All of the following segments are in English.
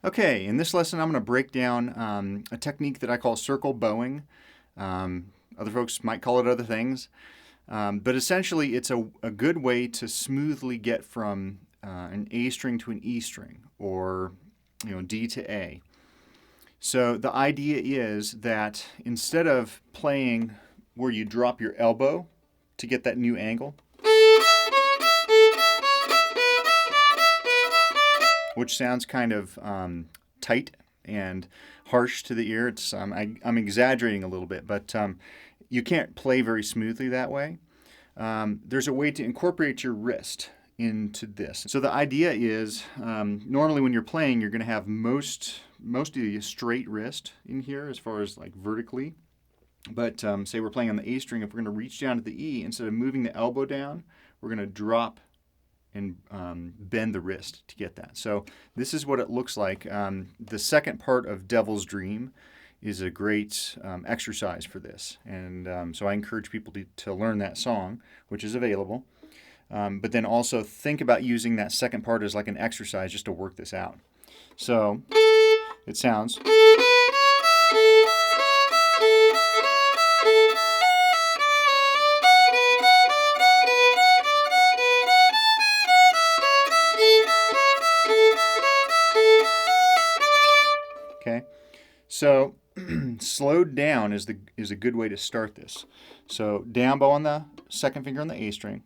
Okay, in this lesson I'm going to break down a technique that I call circle bowing. Other folks might call it other things. But essentially it's a good way to smoothly get from an A string to an E string, or D to A. So the idea is that instead of playing where you drop your elbow to get that new angle, which sounds kind of tight and harsh to the ear. It's I'm exaggerating a little bit, but you can't play very smoothly that way. There's a way to incorporate your wrist into this. So the idea is normally when you're playing, you're going to have most of the straight wrist in here as far as like vertically. But say we're playing on the A string, if we're going to reach down to the E, instead of moving the elbow down, we're going to drop and bend the wrist to get that. So this is what it looks like. The second part of Devil's Dream is a great exercise for this. And so I encourage people to learn that song, which is available. But then also think about using that second part as like an exercise just to work this out. So it sounds. Okay, so slowed down is a good way to start this. So down bow on the second finger on the A string,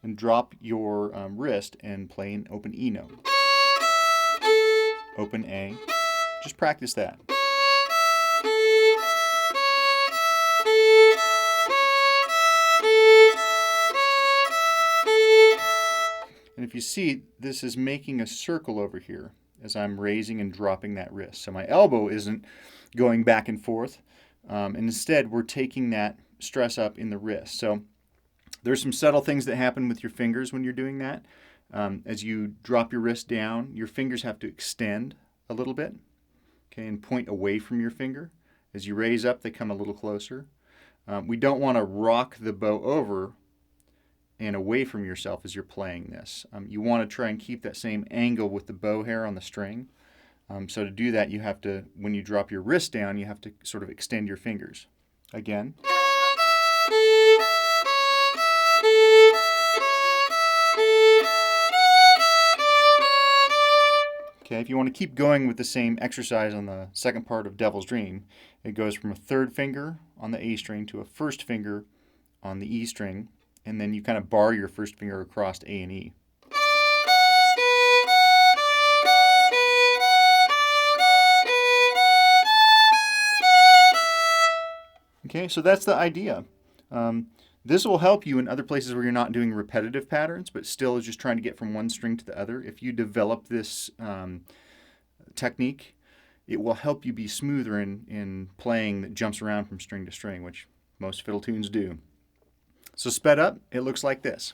and drop your wrist and play an open E note. Open A. Just practice that. And if you see, this is making a circle over here as I'm raising and dropping that wrist. So my elbow isn't going back and forth. And instead, we're taking that stress up in the wrist. So there's some subtle things that happen with your fingers when you're doing that. As you drop your wrist down, your fingers have to extend a little bit, okay, and point away from your finger. As you raise up, they come a little closer. We don't want to rock the bow over and away from yourself as you're playing this. You want to try and keep that same angle with the bow hair on the string. So to do that, you have to, when you drop your wrist down, you have to sort of extend your fingers. Again. Okay, if you want to keep going with the same exercise on the second part of Devil's Dream, it goes from a third finger on the A string to a first finger on the E string, and then you kind of bar your first finger across A and E. Okay, so that's the idea. This will help you in other places where you're not doing repetitive patterns, but still is just trying to get from one string to the other. If you develop this technique, it will help you be smoother in playing that jumps around from string to string, which most fiddle tunes do. So sped up, it looks like this.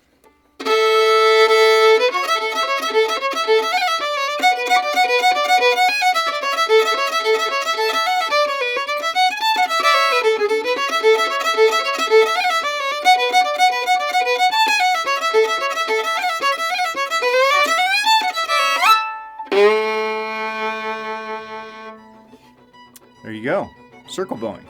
There you go, circle bowing.